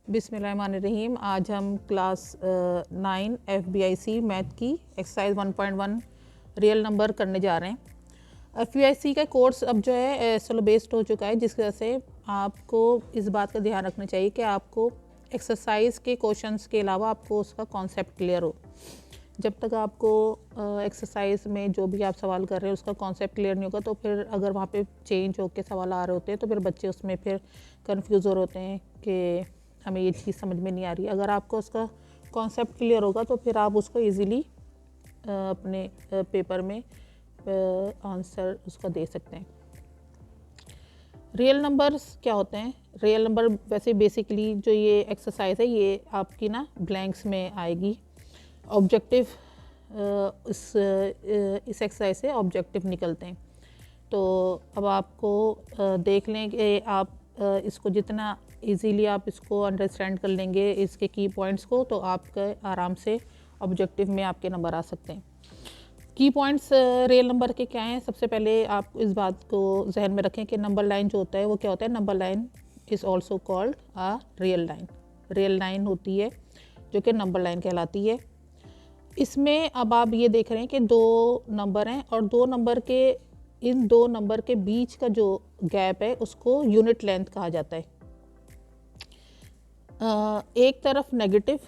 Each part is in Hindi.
बिस्मिल्लाहिर्रहमानिर्रहीम। आज हम क्लास 9 FBIC मैथ की एक्सरसाइज 1.1 रियल नंबर करने जा रहे हैं। FBIC का कोर्स अब जो है स्लो बेस्ड हो चुका है, जिसकी वजह से आपको इस बात का ध्यान रखना चाहिए कि आपको एक्सरसाइज के क्वेश्चंस के अलावा आपको उसका कॉन्सेप्ट क्लियर हो। जब तक आपको एक्सरसाइज में जो भी आप सवाल कर रहे हैं उसका कॉन्सेप्ट क्लियर नहीं होगा, तो फिर अगर वहाँ पे चेंज होकर सवाल आ रहे होते हैं तो फिर बच्चे उसमें फिर कंफ्यूज हो रहे होते हैं कि हमें ये चीज़ समझ में नहीं आ रही। अगर आपको उसका कॉन्सेप्ट क्लियर होगा तो फिर आप उसको इजीली अपने पेपर में आंसर उसका दे सकते हैं। रियल नंबर्स क्या होते हैं? रियल नंबर वैसे बेसिकली जो ये एक्सरसाइज है ये आपकी ना ब्लैंक्स में आएगी। ऑब्जेक्टिव इस एक्सरसाइज से ऑब्जेक्टिव निकलते हैं। तो अब आपको देख लें कि आप इसको जितना इजीली आप इसको अंडरस्टैंड कर लेंगे इसके की पॉइंट्स को, तो आपके आराम से ऑब्जेक्टिव में आपके नंबर आ सकते हैं। की पॉइंट्स रियल नंबर के क्या हैं? सबसे पहले आप इस बात को जहन में रखें कि नंबर लाइन जो होता है वो क्या होता है। Number line is also called a real line. Real line होती है जो कि नंबर लाइन कहलाती है। इसमें अब आप ये देख रहे हैं कि दो नंबर हैं और इन दो नंबर के बीच का जो गैप है उसको यूनिट लेंथ कहा जाता है। एक तरफ नेगेटिव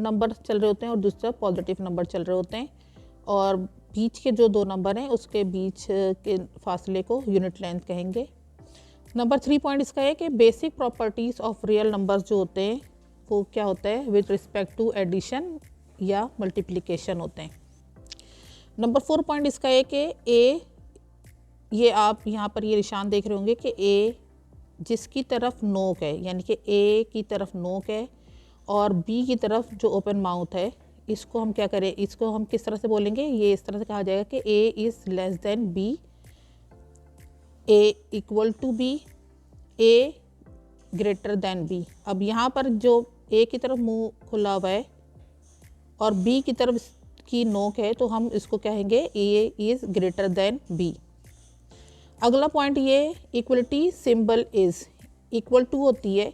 नंबर चल रहे होते हैं और दूसरा पॉजिटिव नंबर चल रहे होते हैं, और बीच के जो दो नंबर हैं उसके बीच के फासले को यूनिट लेंथ कहेंगे। नंबर 3 पॉइंट इसका है कि basic properties of real numbers जो होते हैं वो क्या होता है विद रिस्पेक्ट टू एडिशन या मल्टीप्लिकेशन होते हैं। नंबर 4 पॉइंट इसका है कि ए, ये आप यहाँ पर ये निशान देख रहे होंगे कि ए जिसकी तरफ नोक है, यानी कि ए की तरफ नोक है और बी की तरफ जो ओपन माउथ है, इसको हम क्या करें, इसको हम किस तरह से बोलेंगे? ये इस तरह से कहा जाएगा कि A is less than B, A equal to B, A greater than B. अब यहाँ पर जो ए की तरफ मुंह खुला हुआ है और बी की तरफ की नोक है, तो हम इसको कहेंगे A is greater than B. अगला पॉइंट ये equality symbol is equal to होती है।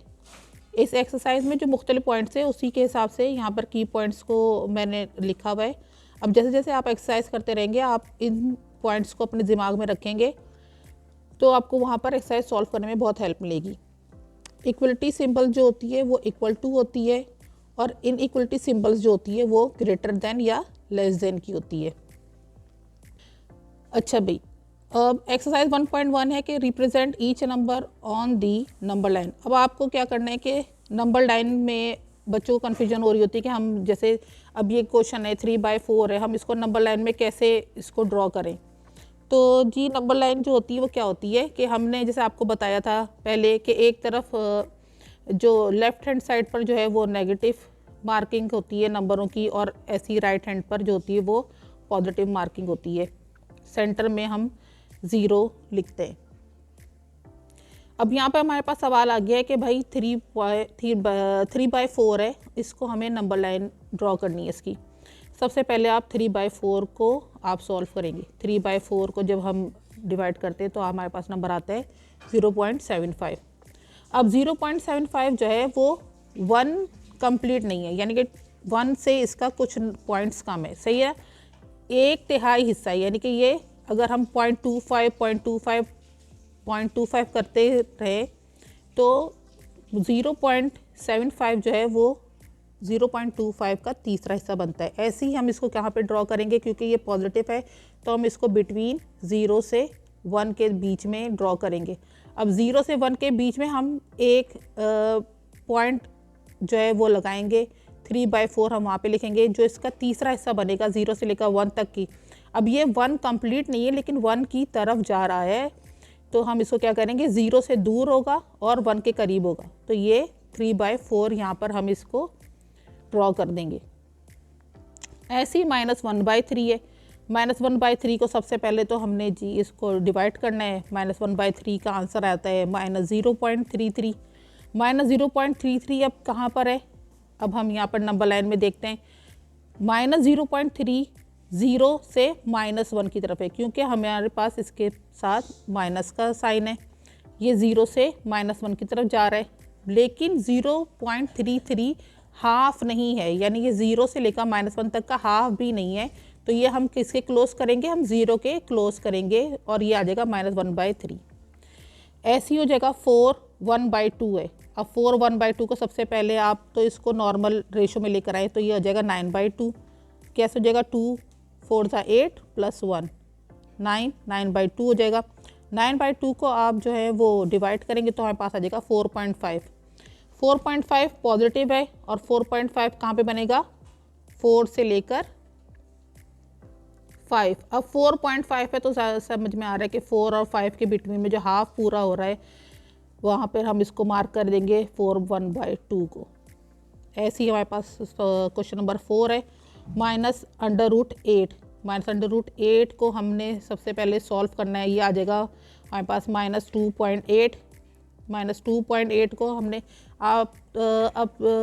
इस एक्सरसाइज में जो मुख्तलिफ पॉइंट्स है उसी के हिसाब से यहाँ पर की पॉइंट्स को मैंने लिखा हुआ है। अब जैसे जैसे आप एक्सरसाइज करते रहेंगे आप इन पॉइंट्स को अपने दिमाग में रखेंगे तो आपको वहाँ पर एक्सरसाइज सॉल्व करने में बहुत हेल्प मिलेगी। इक्वलिटी सिंबल जो होती है वो इक्वल टू होती है और इन इक्वलिटी सिंबल्स जो होती है वो ग्रेटर देन या लेस देन की होती है। अच्छा भाई, अब एक्सरसाइज 1.1 है कि represent each number on the number line. अब आपको क्या करना है कि नंबर लाइन में बच्चों को कन्फ्यूजन हो रही होती है कि हम जैसे अब ये क्वेश्चन है 3/4 है, हम इसको नंबर लाइन में कैसे इसको ड्रॉ करें। तो जी नंबर लाइन जो होती है वो क्या होती है कि हमने जैसे आपको बताया था पहले कि एक तरफ जो लेफ़्ट हैंड साइड पर जो है वो नेगेटिव मार्किंग होती है नंबरों की, और ऐसी राइट हैंड पर जो होती है वो पॉजिटिव मार्किंग होती है। सेंटर में हम 0 लिखते हैं। अब यहाँ पे हमारे पास सवाल आ गया है कि भाई 3/4 है, इसको हमें नंबर लाइन ड्रॉ करनी है इसकी। सबसे पहले आप 3/4 को आप सॉल्व करेंगे। 3/4 को जब हम डिवाइड करते हैं तो हमारे पास नंबर आता है 0.75। अब 0.75 जो है वो 1 कंप्लीट नहीं है, यानी कि 1 से इसका कुछ पॉइंट्स कम है, सही है, 1/3 हिस्सा है। यानी कि ये अगर हम 0.25 करते रहे तो 0.75 जो है वो 0.25 का तीसरा हिस्सा बनता है। ऐसे ही हम इसको कहाँ पे ड्रॉ करेंगे, क्योंकि ये पॉजिटिव है तो हम इसको बिटवीन 0 से 1 के बीच में ड्रॉ करेंगे। अब 0 से 1 के बीच में हम एक पॉइंट जो है वो लगाएंगे, 3/4 हम वहाँ पे लिखेंगे, जो इसका तीसरा हिस्सा बनेगा 0 से लेकर 1 तक की। अब ये 1 कंप्लीट नहीं है लेकिन 1 की तरफ जा रहा है, तो हम इसको क्या करेंगे, 0 से दूर होगा और 1 के करीब होगा, तो ये 3/4 यहाँ पर हम इसको ड्रॉ कर देंगे। ऐसे ही -1/3 है। -1/3 को सबसे पहले तो हमने जी इसको डिवाइड करना है। -1/3 का आंसर आता है -0.33। -0.33 अब कहाँ पर है? अब हम यहाँ पर नंबर लाइन में देखते हैं। -0.3 0 से -1 की तरफ है, क्योंकि हमारे पास इसके साथ माइनस का साइन है। ये 0 से -1 की तरफ जा रहा है, लेकिन 0.33 हाफ नहीं है, यानी ये 0 से लेकर -1 तक का हाफ भी नहीं है। तो ये हम किसके क्लोज करेंगे, हम 0 के क्लोज करेंगे और ये आ जाएगा -1/3। ऐसी हो जाएगा 4 1/2 है। अब 4 1/2 को सबसे पहले आप तो इसको नॉर्मल रेशो में लेकर आए, तो ये हो जाएगा 9/2। कैसे हो जाएगा, 2 4 8 + 1 9 9/2 हो जाएगा। 9/2 को आप जो है वो डिवाइड करेंगे तो हमारे पास आ जाएगा 4.5। 4.5 पॉजिटिव है और 4.5 कहाँ पे बनेगा, 4 से लेकर 5। अब 4.5 है तो समझ में आ रहा है कि 4 और 5 के बिटवीन में जो हाफ पूरा हो रहा है वहाँ पर हम इसको मार्क कर देंगे 4 1/2 को। ऐसे ही हमारे पास क्वेश्चन नंबर 4 है, -√8। -√8 को हमने सबसे पहले सॉल्व करना है। ये आ जाएगा हमारे पास -2.8। -2.8 को हमने अब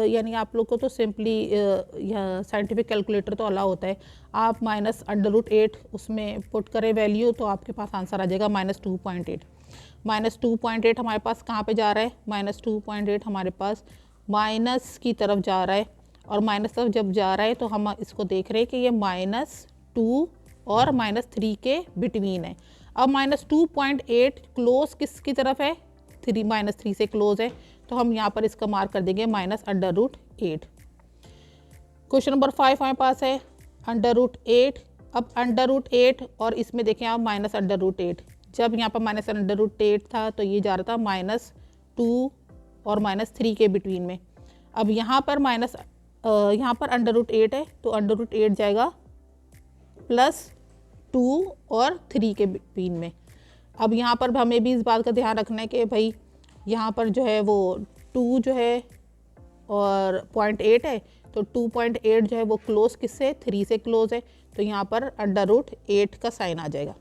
यानी आप लोग को तो सिंपली साइंटिफिक कैलकुलेटर तो अलाउ होता है, आप -√8 उसमें पुट करें वैल्यू तो आपके पास आंसर आ जाएगा -2.8। -2.8 हमारे पास कहाँ पे जा रहा है, -2.8 हमारे पास माइनस की तरफ जा रहा है, और माइनस तरफ जब जा रहा है तो हम इसको देख रहे हैं कि ये -2 और -3 के बिटवीन है। अब -2.8 क्लोज किसकी तरफ है, -3 से क्लोज है, तो हम यहाँ पर इसका मार्क कर देंगे -√8। क्वेश्चन नंबर 5 हमारे पास है √8। अब √8 और इसमें देखें आप -√8, जब यहाँ पर -√8 था तो ये जा रहा था -2 और -3 के बिटवीन में। अब यहाँ पर यहाँ पर √8 है तो √8 जाएगा +2 और 3 के बिटवीन में। अब यहाँ पर हमें भी इस बात का ध्यान रखना है कि भाई यहाँ पर जो है वो 2 जो है और 0.8 है, तो 2.8 जो है वो क्लोज किससे, 3 से क्लोज है, तो यहाँ पर √8 का साइन आ जाएगा।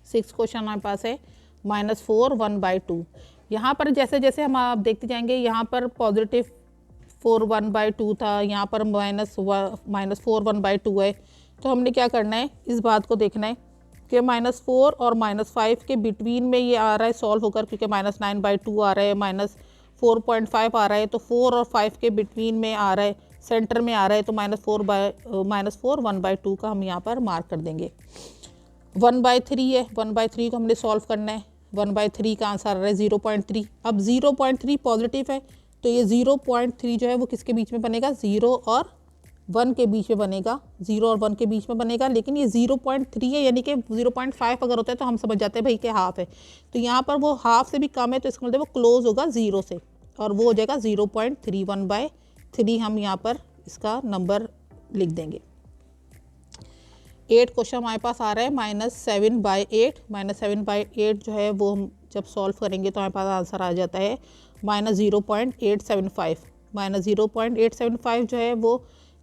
6 क्वेश्चन हमारे पास है -4 1/2। यहाँ पर जैसे जैसे हम आप देखते जाएंगे, यहाँ पर पॉजिटिव 4 1/2 था, यहाँ पर -4 1/2 है, तो हमने क्या करना है, इस बात को देखना है कि -4 और -5 के बिटवीन में ये आ रहा है सॉल्व होकर, क्योंकि -9/2 आ रहा है, -4.5 आ रहा है, तो 4 और 5 के बिटवीन में आ रहा है, सेंटर में आ रहा है, तो -4 1/2 का हम यहाँ पर मार्क कर देंगे। 1/3 है, 1/3 को हमने सॉल्व करना है, 1/3 का आंसर आ रहा है 0.3। अब 0.3 पॉजिटिव है तो ये 0.3 जो है वो किसके बीच में बनेगा, 0 और 1 के बीच में बनेगा, 0 और 1 के बीच में बनेगा, लेकिन ये 0.3 है, यानी कि 0.5 अगर होता है तो हम समझ जाते हैं भाई कि हाफ है, तो यहाँ पर वो हाफ से भी कम है, तो इसका मतलब वो क्लोज होगा 0 से, और वो हो जाएगा 0.3। 1/3 हम यहाँ पर इसका नंबर लिख देंगे। 8 क्वेश्चन हमारे पास आ रहा है -7/8। -7/8 जो है वो हम जब सॉल्व करेंगे तो हमारे पास आंसर आ जाता है -0.875। -0.875 जो है वो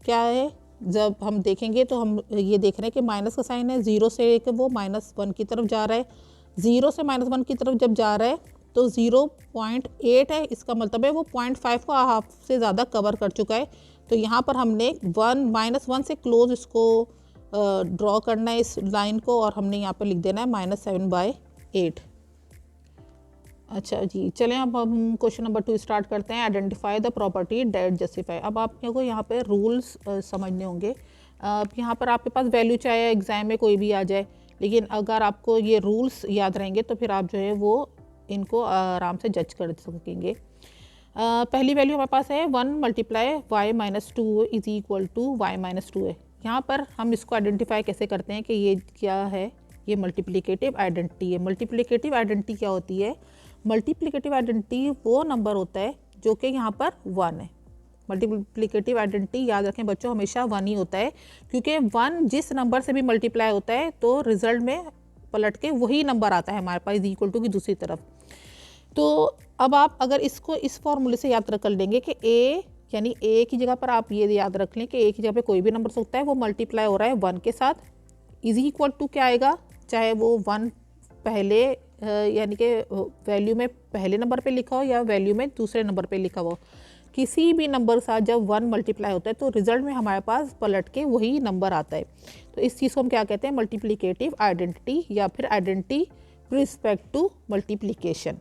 क्या है, जब हम देखेंगे तो हम ये देख रहे हैं कि माइनस का साइन है, 0 से लेकर वो -1 की तरफ जा रहा है, 0 से -1 की तरफ जब जा रहा है तो 0.8 है, इसका मतलब है वो 0.5 को हाफ से ज़्यादा कवर कर चुका है, तो यहाँ पर हमने -1 से क्लोज इसको ड्रॉ करना है इस लाइन को, और हमने यहाँ पर लिख देना है -7/8। अच्छा जी, चलें अब हम क्वेश्चन नंबर 2 स्टार्ट करते हैं। Identify the property that justify. अब आपको यहाँ पे रूल्स समझने होंगे। यहाँ पर आपके पास वैल्यू चाहे एग्ज़ाम में कोई भी आ जाए, लेकिन अगर आपको ये रूल्स याद रहेंगे तो फिर आप जो है वो इनको आराम से जज कर सकेंगे। पहली वैल्यू हमारे पास है 1 × y-2 = y-2 है। यहाँ पर हम इसको आइडेंटिफाई कैसे करते हैं कि ये क्या है, ये मल्टीप्लिकेटिव आइडेंटिटी है। मल्टीप्लिकेटिव आइडेंटिटी क्या होती है, मल्टीप्लिकेटिव आइडेंटिटी वो नंबर होता है जो कि यहाँ पर 1 है। मल्टीप्लिकेटिव आइडेंटिटी याद रखें बच्चों, हमेशा 1 ही होता है, क्योंकि 1 जिस नंबर से भी मल्टीप्लाई होता है तो रिजल्ट में पलट के वही नंबर आता है हमारे पास = की दूसरी तरफ। तो अब आप अगर इसको इस फॉर्मूले से याद कर लेंगे कि a यानी a की जगह पर आप ये याद रख लें कि a की जगह पे कोई भी नंबर सकता है, वो मल्टीप्लाई हो रहा है 1 के साथ, = क्या आएगा, चाहे वो 1 पहले यानी कि वैल्यू में पहले नंबर पे लिखा हो या वैल्यू में दूसरे नंबर पे लिखा हो, किसी भी नंबर के साथ जब 1 मल्टीप्लाई होता है तो रिजल्ट में हमारे पास पलट के वही नंबर आता है। तो इस चीज़ को हम क्या कहते हैं, मल्टीप्लिकेटिव आइडेंटिटी, या फिर आइडेंटिटी रिस्पेक्ट टू मल्टीप्लिकेशन।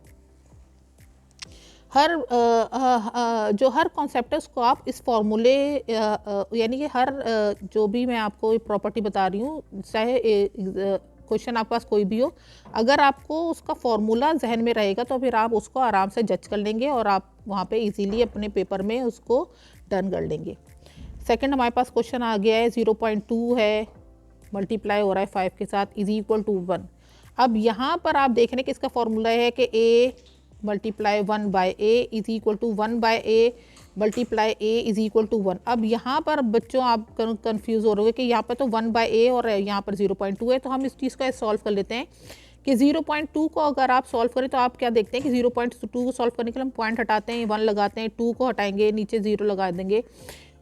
जो हर कॉन्सेप्ट है उसको आप इस फॉर्मूले यानी कि हर जो भी मैं आपको प्रॉपर्टी बता रही हूँ, चाहे क्वेश्चन आपके पास कोई भी हो, अगर आपको उसका फॉर्मूला जहन में रहेगा तो फिर आप उसको आराम से जज कर लेंगे और आप वहाँ पे इजीली अपने पेपर में उसको डन कर लेंगे। सेकंड हमारे पास क्वेश्चन आ गया है 0.2 है, मल्टीप्लाई हो रहा है 5 के साथ, इज इक्वल टू 1। अब यहाँ पर आप देख रहे हैं कि इसका फॉर्मूला है कि a multiply 1 by A is equal to 1 by A multiply A is equal to 1। अब यहाँ पर बच्चों आप कंफ्यूज हो रहे हो कि यहाँ पर तो 1 बाय ए और यहाँ पर 0.2 है, तो हम इस चीज़ को सॉल्व कर लेते हैं कि 0.2 को अगर आप सॉल्व करें तो आप क्या देखते हैं कि 0.2 को सॉल्व करने के लिए हम पॉइंट हटाते हैं, 1 लगाते हैं, 2 को हटाएंगे, नीचे 0 लगा देंगे,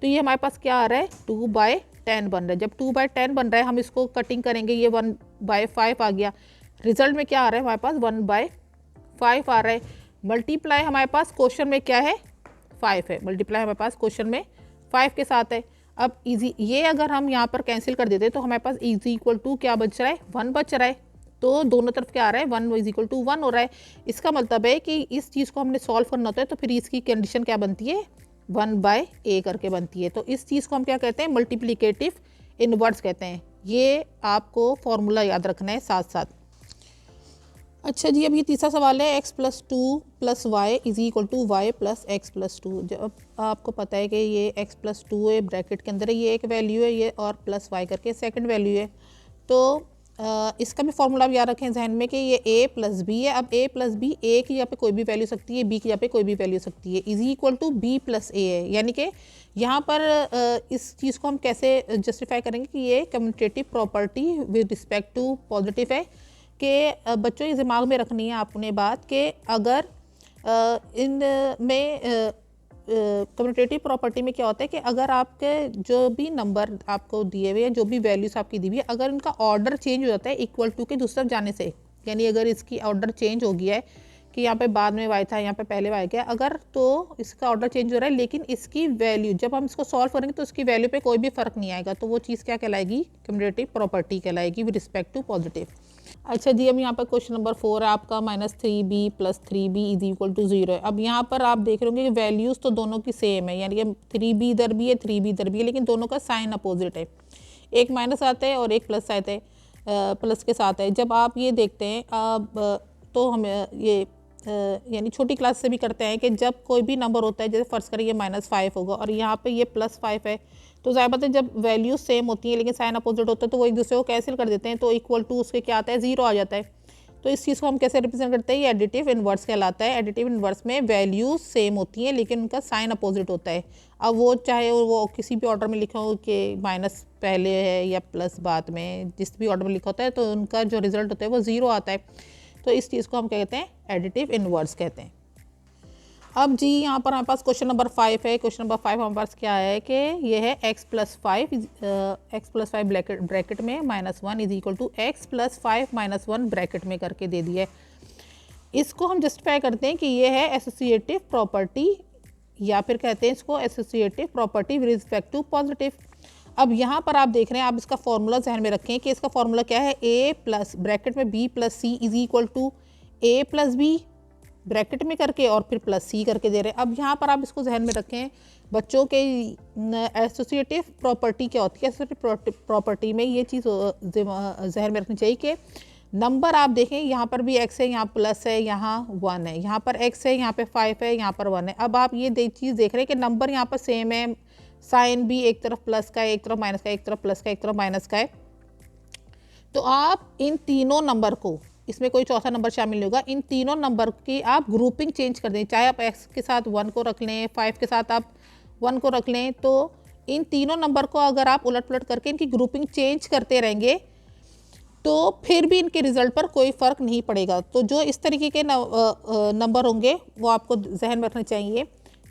तो ये हमारे पास क्या आ रहा है 2/10 बन रहा है। जब 2/10 बन रहा है हम इसको कटिंग करेंगे, ये 1/5 आ गया। रिजल्ट में क्या आ रहा है हमारे पास 1/5 आ रहा है। मल्टीप्लाई हमारे पास क्वेश्चन में क्या है 5 है, मल्टीप्लाई हमारे पास क्वेश्चन में 5 के साथ है। अब इजी ये अगर हम यहाँ पर कैंसिल कर देते तो हमारे पास इज इक्वल टू क्या बच रहा है 1 बच रहा है, तो दोनों तरफ क्या आ रहा है 1 इज इक्वल टू 1 हो रहा है। इसका मतलब है कि इस चीज़ को हमने सॉल्व करना होता है तो फिर इसकी कंडीशन क्या बनती है 1/a करके बनती है। तो इस चीज़ को हम क्या कहते हैं मल्टीप्लिकेटिव इनवर्स कहते हैं। ये आपको फॉर्मूला याद रखना है साथ साथ। अच्छा जी, अब ये तीसरा सवाल है x + 2 + y is equal to y + x + 2। जब आपको पता है कि ये x + 2 है, ब्रैकेट के अंदर है, ये एक वैल्यू है, ये और प्लस y करके सेकंड वैल्यू है, तो इसका भी फॉर्मूला भी याद रखें जहन में कि ये a + b है। अब a + b a की यहाँ पे कोई भी वैल्यू सकती है, b की यहाँ पे कोई भी वैल्यू सकती है, is equal to b + a है। यानी कि यहाँ पर इस चीज़ को हम कैसे जस्टिफाई करेंगे कि ये commutative property with respect to positive है। कि बच्चों ये दिमाग में रखनी है आपने बात कि अगर इन में कम्यूटेटिव प्रॉपर्टी में क्या होता है कि अगर आपके जो भी नंबर आपको दिए हुए हैं, जो भी वैल्यूज़ आपकी दी हुई है, अगर उनका ऑर्डर चेंज हो जाता है इक्वल टू के दूसरी तरफ जाने से, यानी अगर इसकी ऑर्डर चेंज हो गया है कि यहाँ पे बाद में y था, यहाँ पे पहले y गया, अगर तो इसका ऑर्डर चेंज हो रहा है लेकिन इसकी वैल्यू जब हम इसको सॉल्व करेंगे तो इसकी वैल्यू पे कोई भी फ़र्क नहीं आएगा, तो वो चीज़ क्या कहलाएगी कम्यूटेटिव प्रॉपर्टी कहलाएगी विद रिस्पेक्ट टू पॉजिटिव। अच्छा जी, अब यहाँ पर क्वेश्चन नंबर 4 है आपका -3b + 3b is equal to 0 है। अब यहाँ पर आप देख रहे होंगे कि वैल्यूज़ तो दोनों की सेम है, यानी कि 3b इधर भी है 3b इधर भी है, लेकिन दोनों का साइन अपोजिट है, एक माइनस आता है और एक प्लस आता है, प्लस के साथ है। जब आप ये देखते हैं अब तो हम ये यानी छोटी क्लास से भी करते हैं कि जब कोई भी नंबर होता है, जैसे फ़र्ज़ करें ये -5 होगा और यहाँ पे ये +5 है, तो ज़ाहिर बात है जब वैल्यू सेम होती है लेकिन साइन अपोजिट होता है तो वो एक दूसरे को कैंसिल कर देते हैं, तो इक्वल टू उसके क्या आता है 0 आ जाता है। तो इस चीज़ को हम कैसे रिप्रेजेंट करते हैं, ये एडिटिव इन्वर्स कहलाता है। एडिटिव इन्वर्स में वैल्यूज सेम होती हैं लेकिन उनका साइन अपोजिट होता है। अब वो चाहे वो किसी भी ऑर्डर में लिखा हो कि माइनस पहले है या प्लस बाद में, जिस भी ऑर्डर में लिखा होता है तो उनका जो रिजल्ट होता है वो 0 आता है। तो इस चीज़ को हम कहते हैं एडिटिव इन्वर्स कहते हैं। अब जी यहाँ पर हमारे पास क्वेश्चन नंबर 5 है। क्वेश्चन नंबर 5 हमारे पास क्या है कि ये है x + 5 ब्रैकेट में -1 is equal to x + 5 - 1 bracket में करके दे दिया है। इसको हम जस्टिफाई करते हैं कि ये है एसोसिएटिव प्रॉपर्टी, या फिर कहते हैं इसको associative property with respect to positive. अब यहाँ पर आप देख रहे हैं, आप इसका फॉर्मूला जहन में रखें कि इसका फॉर्मूला क्या है, a + ब्रैकेट में b + c is equal to a + b bracket में करके और फिर +c करके दे रहे हैं। अब यहाँ पर आप इसको जहन में रखें बच्चों के एसोसिएटिव प्रॉपर्टी क्या होती है। एसोसिएटिव प्रॉपर्टी में ये चीज़ जहन में रखनी चाहिए कि नंबर आप देखें यहाँ पर भी x है, यहाँ प्लस है, यहाँ 1 है, यहाँ पर x है, यहाँ पे 5 है, यहाँ पर 1 है। अब आप ये चीज़ देख रहे हैं कि नंबर यहाँ पर सेम है, साइन भी एक तरफ प्लस का है, एक तरफ माइनस का, एक तरफ प्लस का, एक तरफ माइनस का है। तो आप इन तीनों नंबर को, इसमें कोई चौथा नंबर शामिल नहीं होगा, इन तीनों नंबर की आप ग्रुपिंग चेंज कर दें, चाहे आप x के साथ 1 को रख लें, 5 के साथ आप 1 को रख लें, तो इन तीनों नंबर को अगर आप उलट पुलट करके इनकी ग्रुपिंग चेंज करते रहेंगे तो फिर भी इनके रिज़ल्ट पर कोई फ़र्क नहीं पड़ेगा। तो जो इस तरीके के नंबर होंगे वो आपको जहन में रखने चाहिए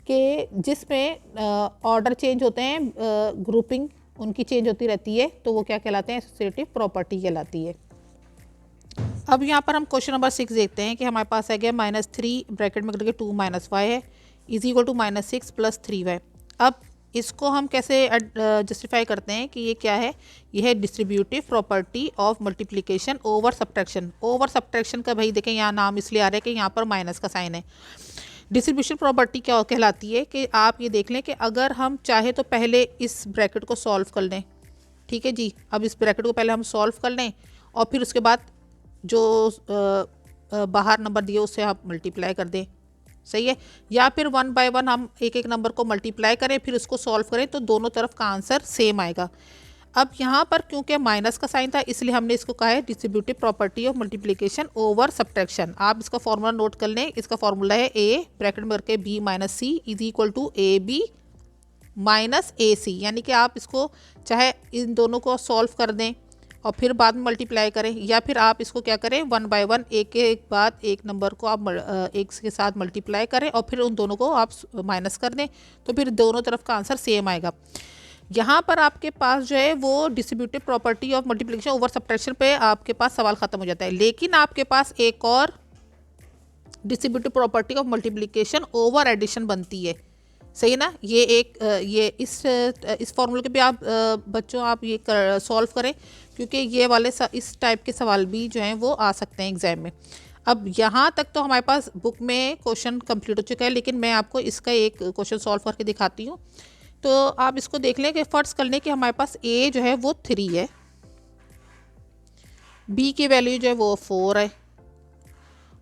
कि जिसमें ऑर्डर चेंज होते हैं, ग्रुपिंग उनकी चेंज होती रहती है, तो वो क्या कहलाते हैं, एसोसिएटिव प्रॉपर्टी कहलाती है। अब यहाँ पर हम क्वेश्चन नंबर 6 देखते हैं कि हमारे पास है गया -3 ब्रैकेट में करके 2 - y है इज इक्वल टू -6 + 3y। अब इसको हम कैसे जस्टिफाई करते हैं कि ये क्या है, ये है distributive property of multiplication over subtraction. Over subtraction का भाई देखें यहाँ नाम इसलिए आ रहा है कि यहाँ पर माइनस का साइन है, डिस्ट्रीब्यूशन प्रॉपर्टी क्या कहलाती है कि आप ये देख लें कि अगर हम चाहे तो पहले इस ब्रैकेट को सॉल्व कर लें, ठीक है जी। अब इस ब्रैकेट को पहले हम सॉल्व कर लें और फिर उसके बाद जो बाहर नंबर दिए उससे आप मल्टीप्लाई कर दें, सही है। या फिर 1 बाय 1 हम एक एक नंबर को मल्टीप्लाई करें फिर उसको सॉल्व करें तो दोनों तरफ का आंसर सेम आएगा। अब यहाँ पर क्योंकि माइनस का साइन था इसलिए हमने इसको कहा है distributive property of multiplication over subtraction. आप इसका फॉर्मूला नोट कर लें। इसका फॉर्मूला है ए ब्रैकेट में करके B minus C is equal to A B minus A C, यानी कि आप इसको चाहे इन दोनों को सॉल्व कर दें और फिर बाद में मल्टीप्लाई करें, या फिर आप इसको क्या करें 1 बाय 1 एक के बाद एक नंबर को आप एक के साथ मल्टीप्लाई करें और फिर उन दोनों को आप माइनस कर दें तो फिर दोनों तरफ का आंसर सेम आएगा। यहाँ पर आपके पास जो है वो distributive property of multiplication over subtraction पे आपके पास सवाल ख़त्म हो जाता है। लेकिन आपके पास एक और distributive property of multiplication over addition बनती है, सही ना। ये एक ये इस फॉर्मूले के भी आप बच्चों आप ये सॉल्व करें क्योंकि ये वाले इस टाइप के सवाल भी जो हैं वो आ सकते हैं एग्जाम में। अब यहाँ तक तो हमारे पास बुक में क्वेश्चन कंप्लीट हो चुका है, लेकिन मैं आपको इसका एक क्वेश्चन सॉल्व करके दिखाती हूँ। तो आप इसको देख लें कि फ़र्ज़ कर लें कि हमारे पास ए जो है वो 3 है, बी की वैल्यू जो है वो 4 है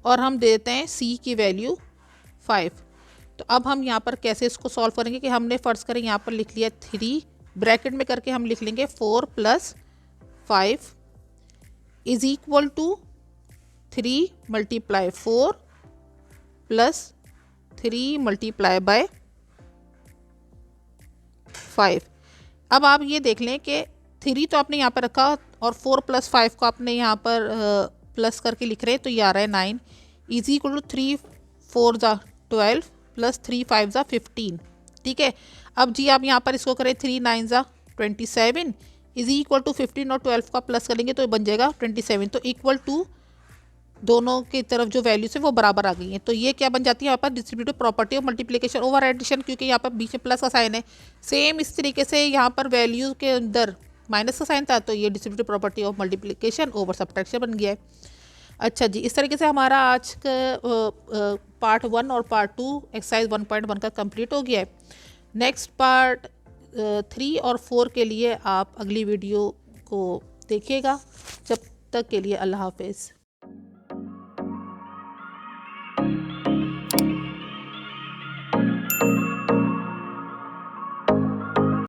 और हम देते हैं सी की वैल्यू 5। तो अब हम यहाँ पर कैसे इसको सॉल्व करेंगे कि हमने फ़र्ज़ करें यहाँ पर लिख लिया 3 ब्रैकेट में करके हम लिख लेंगे 4 + 5 इज़ इक्वल टू 3 × 4 + 3 × 5। अब आप ये देख लें कि 3 तो आपने यहाँ पर रखा और 4 + 5 को आपने यहाँ पर प्लस करके लिख रहे हैं तो ये आ रहा है 9 इज़ इक्वल टू 3 4 = 12 + 3 5 = 15, ठीक है। अब जी आप यहाँ पर इसको करें 3 9 = 27 इज़ इक्वल टू 15 और 12 का प्लस करेंगे तो बन जाएगा 27। तो इक्वल टू दोनों की तरफ जो वैल्यूज है वो बराबर आ गई हैं। तो ये क्या बन जाती है यहाँ पर distributive property of multiplication over addition, क्योंकि यहाँ पर बीच में प्लस का साइन है। सेम इस तरीके से यहाँ पर वैल्यू के अंदर माइनस का साइन था तो ये distributive property of multiplication over subtraction बन गया है। अच्छा जी, इस तरीके से हमारा आज का पार्ट 1 और पार्ट 2 एक्सरसाइज 1.1 का कंप्लीट हो गया है। नेक्स्ट पार्ट 3 और 4 के लिए आप अगली वीडियो को देखिएगा। जब तक के लिए अल्लाह हाफिज़।